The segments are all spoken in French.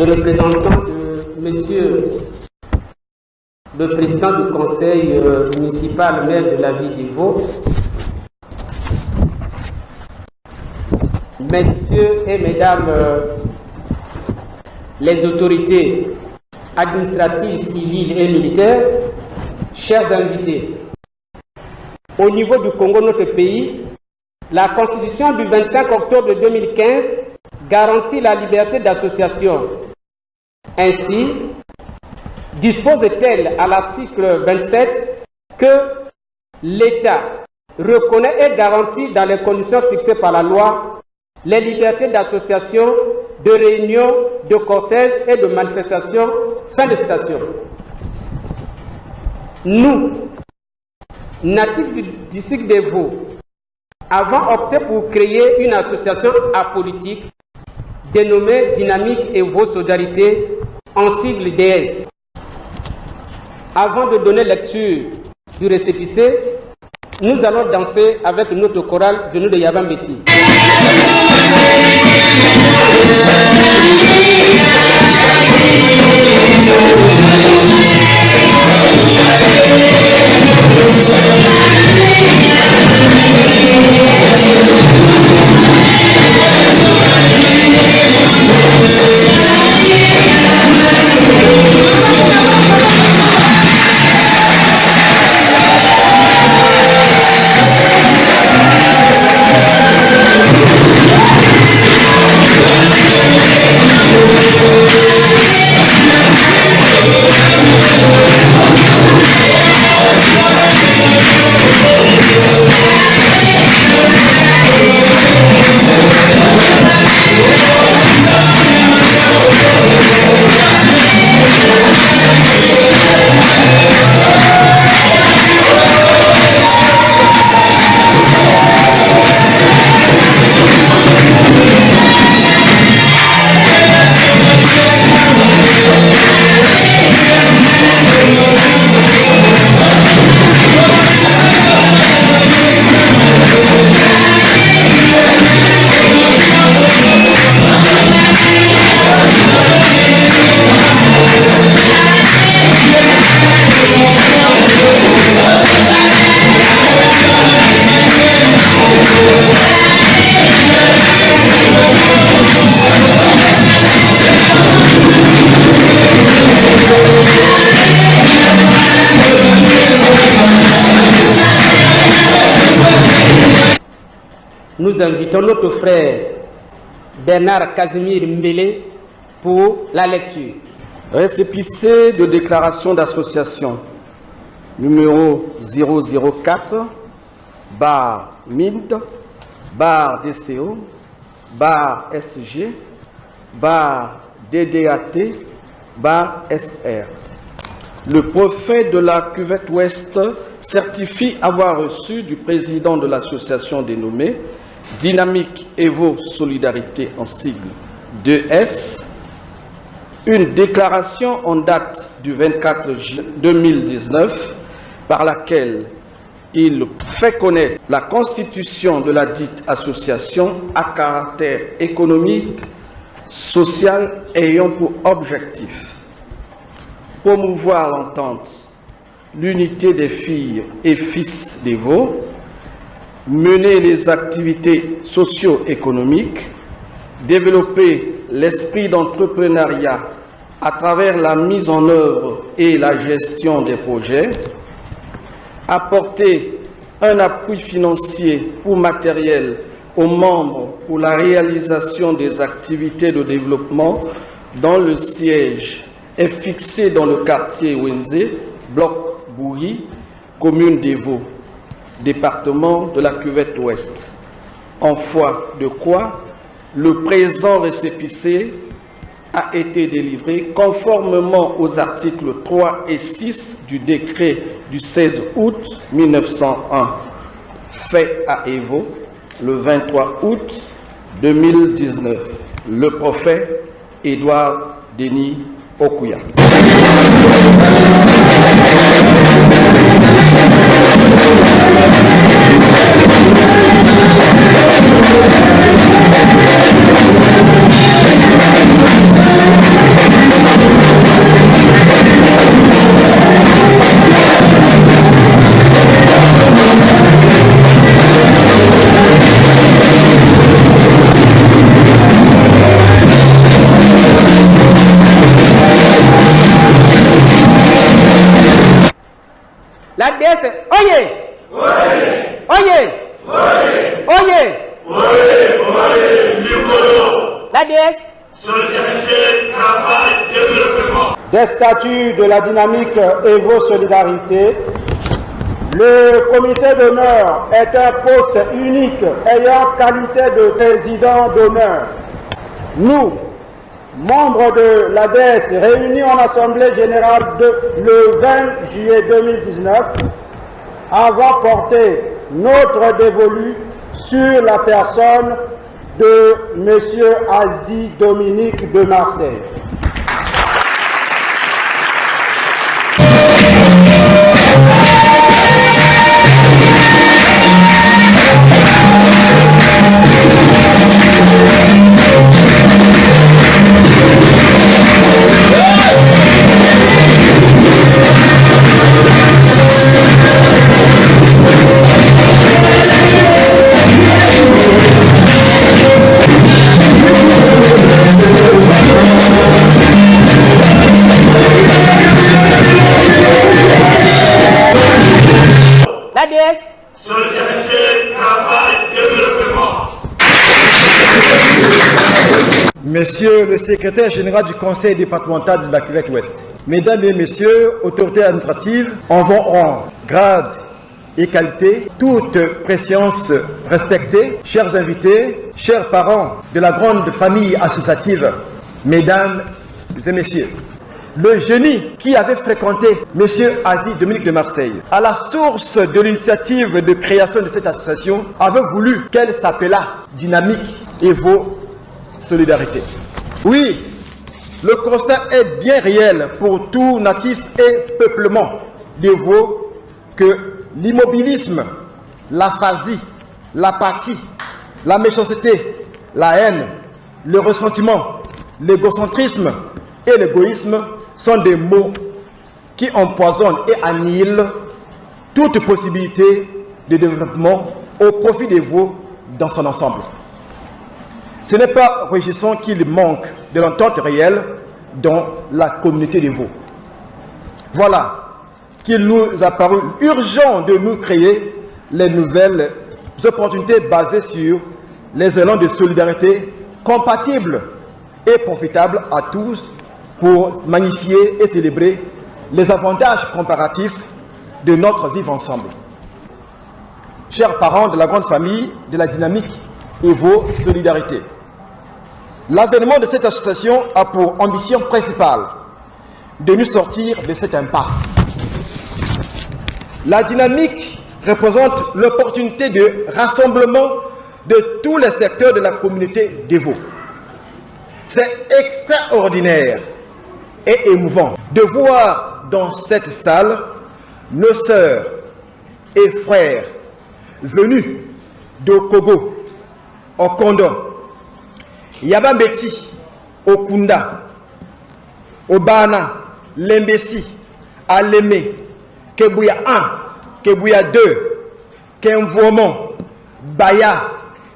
représentant de Monsieur le Président du Conseil municipal, maire de la ville d'Evo, Messieurs et Mesdames les autorités administratives, civiles et militaires, chers invités, au niveau du Congo, notre pays, la Constitution du 25 octobre 2015 garantit la liberté d'association. Ainsi, dispose-t-elle à l'article 27 que l'État reconnaît et garantit dans les conditions fixées par la loi les libertés d'association, de réunion, de cortège et de manifestation. Fin de citation. Nous, natifs du district d'Evo, avons opté pour créer une association apolitique dénommée Dynamique Evo Solidarité, en sigle DS. Avant de donner lecture du récépissé, nous allons danser avec notre chorale venue de Yabambeti. Nous invitons notre frère Bernard Casimir Mbele pour la lecture. Récépissé de déclaration d'association numéro 004 bar MINT bar DCO bar SG bar DDAT bar SR. Le préfet de la cuvette ouest certifie avoir reçu du président de l'association dénommée Dynamique Evo Solidarité en sigle 2S, une déclaration en date du 24 juillet 2019 par laquelle il fait connaître la constitution de la dite association à caractère économique, social ayant pour objectif promouvoir l'entente, l'unité des filles et fils d'Evo, mener les activités socio-économiques, développer l'esprit d'entrepreneuriat à travers la mise en œuvre et la gestion des projets, apporter un appui financier ou matériel aux membres pour la réalisation des activités de développement dont le siège est fixé dans le quartier Wenze, bloc Bouri, commune d'Evo, département de la cuvette ouest, en foi de quoi le présent récépissé a été délivré conformément aux articles 3 et 6 du décret du 16 août 1901, fait à Evo le 23 août 2019. Le prophète Édouard Denis Okuya. La DS, oyez! Oyez! Oyez! Oyez! La DS. Solidarité, travail, développement. Des statuts de la dynamique Evo Solidarité, le comité d'honneur est un poste unique ayant qualité de président d'honneur. Nous, membres de l'ADES réunis en Assemblée générale le 20 juillet 2019, avons porté notre dévolu sur la personne de M. Azy Dominique de Marseille. L'ADS. Solidarité, travail, développement. Monsieur le secrétaire général du conseil départemental de la Québec-Ouest, mesdames et messieurs, autorités administratives, en vos rangs, grades et qualités, toute préscience respectée, chers invités, chers parents de la grande famille associative, mesdames et messieurs, le génie qui avait fréquenté M. Azy Dominique de Marseille, à la source de l'initiative de création de cette association, avait voulu qu'elle s'appelât Dynamique Evo Solidarité. Oui, le constat est bien réel pour tout natif et peuplement d'Evo que l'immobilisme, l'aphasie, l'apathie, la méchanceté, la haine, le ressentiment, l'égocentrisme et l'égoïsme sont des mots qui empoisonnent et annihilent toute possibilité de développement au profit d'Evo dans son ensemble. Ce n'est pas réjouissant qu'il manque de l'entente réelle dans la communauté d'Evo. Voilà qu'il nous a paru urgent de nous créer les nouvelles opportunités basées sur les élans de solidarité compatibles et profitables à tous pour magnifier et célébrer les avantages comparatifs de notre vivre ensemble. Chers parents de la grande famille de la dynamique Evo Solidarité, l'avènement de cette association a pour ambition principale de nous sortir de cette impasse. La dynamique représente l'opportunité de rassemblement de tous les secteurs de la communauté d'Evo. C'est extraordinaire et émouvant de voir dans cette salle nos sœurs et frères venus d'Okogo, Okondo, Yabambeti, Okunda, Obana, Lembesi, Aleme, Kebuya 1, Kebuya 2, Kemvomon, Baya,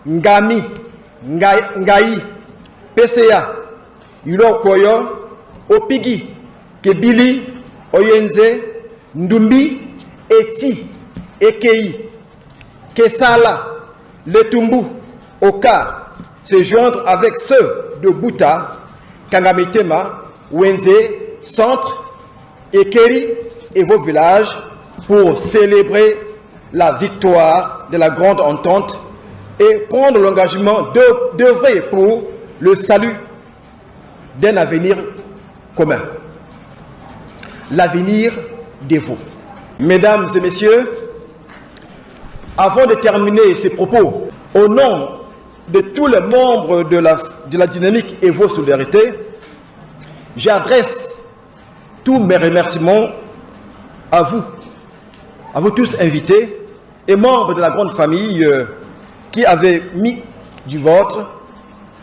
Ngami, Ngai, PCA, Yulokoyo, Opigi, Kebili, Oyenze, Ndumbi, Eti, Ekei, Kesala, Letumbu, Oka, se joindre avec ceux de Bouta, Kangamitema, Wenze, Centre, Ekeri et vos villages pour célébrer la victoire de la Grande Entente et prendre l'engagement d'œuvrer pour le salut d'un avenir commun. L'avenir d'Evo. Mesdames et messieurs, avant de terminer ces propos, au nom de tous les membres de la dynamique Evo Solidarité, j'adresse tous mes remerciements à vous tous invités et membres de la grande famille qui avez mis du vôtre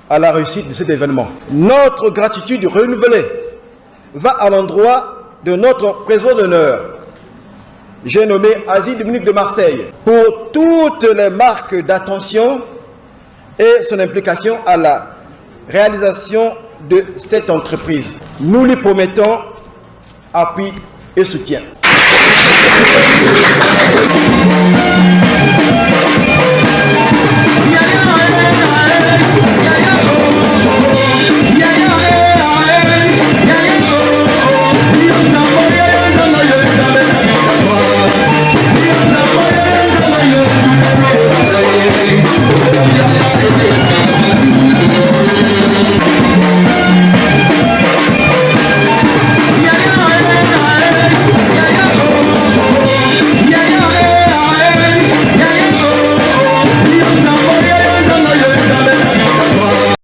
à la réussite de cet événement. Notre gratitude renouvelée va à l'endroit de notre président d'honneur, j'ai nommé Azy Dominique de Marseille, pour toutes les marques d'attention et son implication à la réalisation de cette entreprise. Nous lui promettons appui et soutien. Thank you.